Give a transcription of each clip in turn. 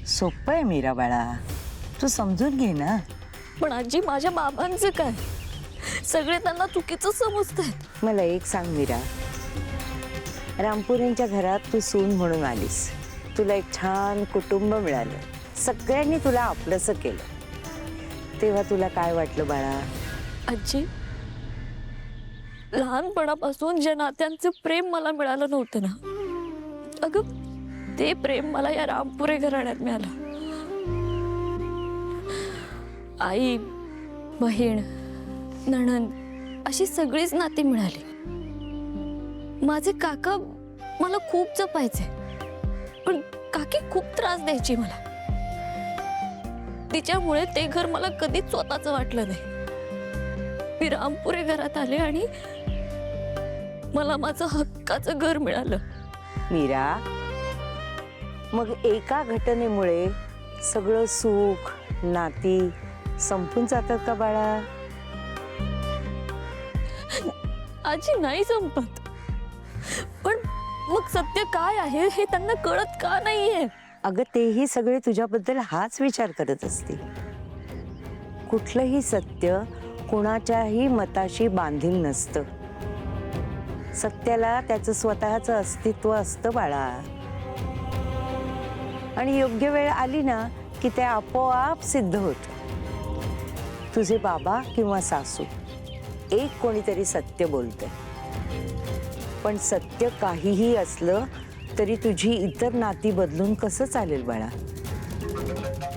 सोपं आहे मीरा बाळा, तू समजून घे ना. पण आजी माझ्या बाबांचं काय? सगळे त्यांना चुकीचं समजतात. मला एक सांग मीरा, रामपुरेंच्या घरात तू सून म्हणून आलीस, तुला एक छान कुटुंब मिळालं, सगळ्यांनी तुला आपलंसं केलं, तेव्हा तुला काय वाटलं बाळा? आजी, लहानपणापासून ज्या नात्यांचं प्रेम मला मिळालं नव्हतं ना, अगं ते प्रेम मला या रामपुरे घराण्यात मिळालं. आई, बहीण, नणंद अशी सगळीच नाती मिळाली. माझे काका मला खूप जपायचे, पण काकी खूप त्रास द्यायची मला. तिच्यामुळे ते घर मला कधीच स्वतःच वाटलं नाही. मी रामपुरे घरात आले आणि मला माझं हक्काचं घर मिळालं. मीरा, मग एका घटनेमुळे सगळं सुख नाती संपून जातात का बाळा? आजी नाही संपत, पण मग सत्य काय आहे हे त्यांना कळत का नाहीये? अगं तेही सगळे तुझ्याबद्दल हाच विचार करत असतील. कुठलंही सत्य कोणाच्याही मताशी बांधील नसतं. सत्याला त्याचं स्वतःचं अस्तित्व असतं बाळा, आणि योग्य वेळ आली ना की ते आपोआप सिद्ध होतं. तुझे बाबा किंवा सासू एक कोणीतरी सत्य बोलतंय, पण सत्य काहीही असलं तरी तुझी इतर नाती बदलून कसं चालेल बाळा?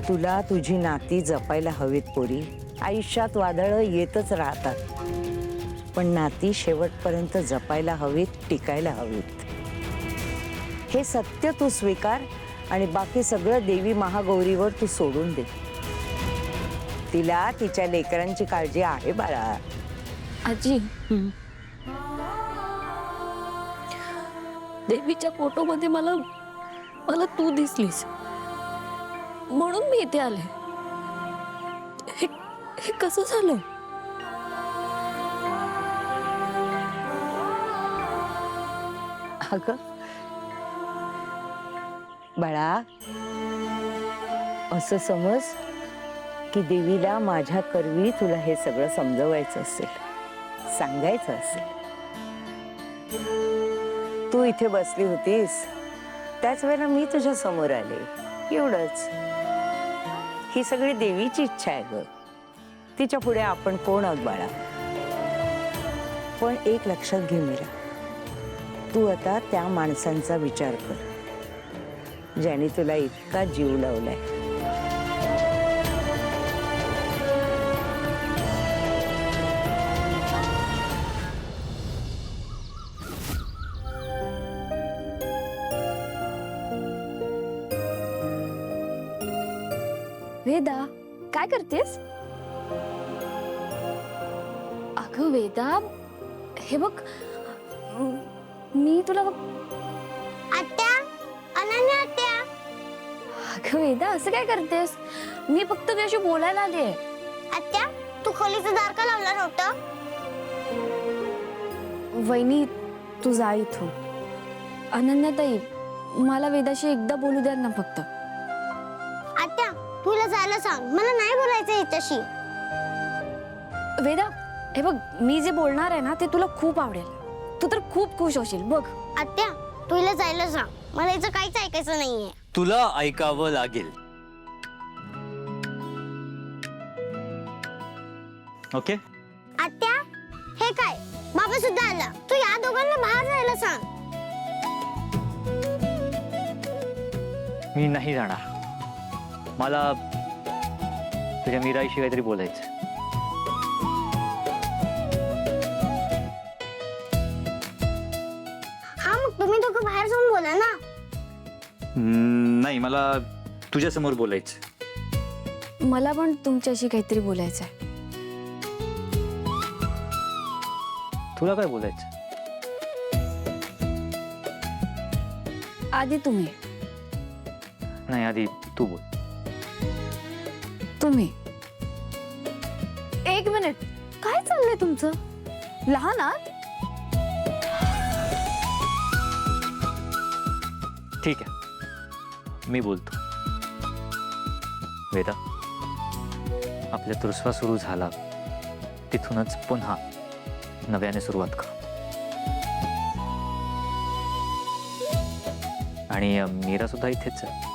तुला तुझी नाती जपायला हवीत पोरी. आयुष्यात वादळं येतच राहतात, पण नाती शेवटपर्यंत जपायला हवीत, टिकायला हवीत. हे सत्य तू स्वीकार आणि बाकी सगळं देवी महागौरीवर तू सोडून दे. तिला तिच्या लेकरांची काळजी आहे बाळा. आजी, देवीच्या फोटोमध्ये मला तू दिसलीस म्हणून मी इथे आले. हे कसं झालं? अगं बाळा, असं समज की देवीला माझ्या करवी तुला हे सगळं समजवायचं असेल, सांगायचं असेल. तू इथे बसली होतीस त्याच वेळेला मी तुझ्या समोर आले, एवढंच. ही सगळी देवीची इच्छा आहे ग. तिच्या पुढे आपण कोण आहोत बाळा? पण एक लक्षात घे मीरा, तू आता त्या माणसांचा विचार कर ज्याने तुला इतका जीव लावलाय. वेदा, काय करतेस? अगं वेदा, हे बघ, मी तुला आत्या, अनन्या आत्या. अगं वेदा, असं काय करतेस? मी फक्त तुझ्याशी बोलायला आले. आत्या, तू खोलीचं दार का लावलं नव्हतं? वहिनी, तू जा इथून. अनन्याताई, मला वेदाशी एकदा बोलू द्या ना फक्त. आत्या, तुला जायला सांग, मला नाही बोलायचं हिच्याशी. वेदा, हे बघ, मी जे बोलणार आहे ना ते तुला खूप आवडेल. तू तर खूप खुश होशील बघ. आत्या, तुला जायला सांग, मला हिचं काहीच ऐकायचं नाहीये. तुला ऐकावं लागेल. ओके? आत्या, हे काय? बाबा सुद्धा आला. तू या दोघांना बाहेर जायला सांग. मी नाही जाणार. मला तुझ्या मीराईशी काहीतरी बोलायचं. हा, मग तुम्ही दोघं बाहेर जाऊन बोला ना. नाही, मला तुझ्या समोर बोलायचं. मला पण तुमच्याशी काहीतरी बोलायचं आहे. तुला काय बोलायचं? आधी तुम्ही. नाही, आधी तू बोल. तुम्ही. एक मिनिट, काय चाललंय तुमचं? लहान आहात? ठीक आहे, मी बोलतो. वेदा, आपल्या तुरस्वा सुरू झाला तिथूनच पुन्हा नव्याने सुरुवात कर. आणि मीरा सुद्धा इथेच आहे.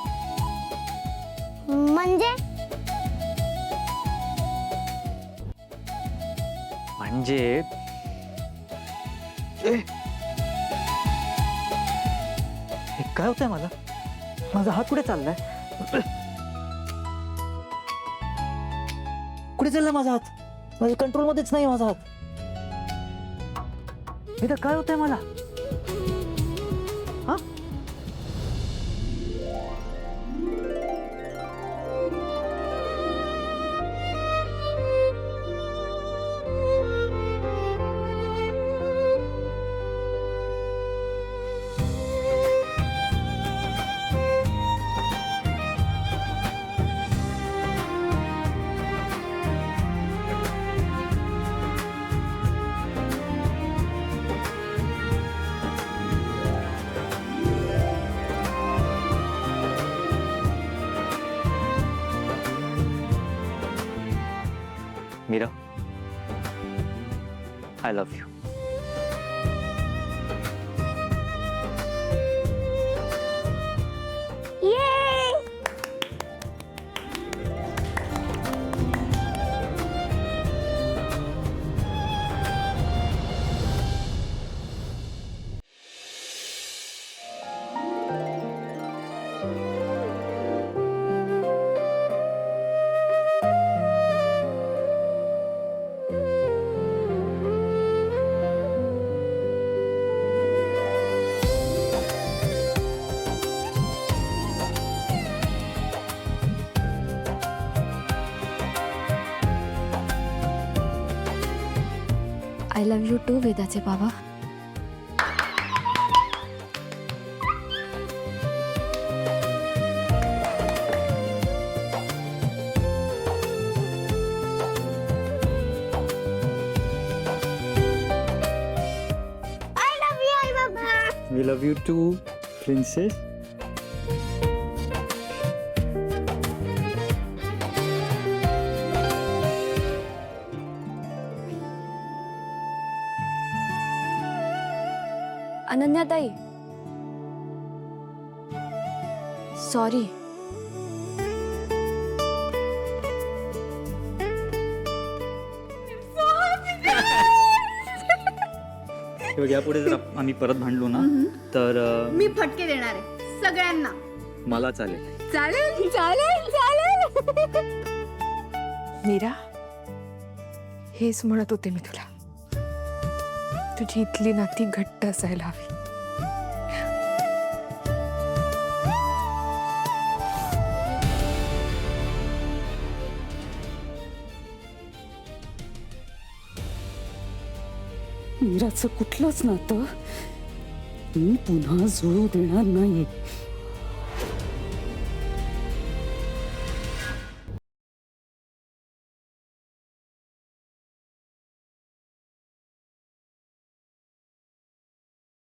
म्हणजे हे काय होतंय मला? माझा हात कुठे चाललाय? कुठे चाललाय माझा हात? माझ्या कंट्रोल मध्येच नाही माझा हात. इथं काय होतंय मला? हा? Meera, I love you. I love you too वेदाचे बाबा. आय लव्ह यू आई बाबा. We love you too princess. अनन्याताई, सॉरी. यापुढे जर आम्ही परत भांडलो ना तर मी फटके देणार आहे सगळ्यांना. मला चालेल. चालेल चालेल चालेल. मीरा, हेच म्हणत होते मी तुला. तुझी इथली नाती घट्ट असायला हवी. मीराचं कुठलंच नातं मी पुन्हा जुळू देणार नाही.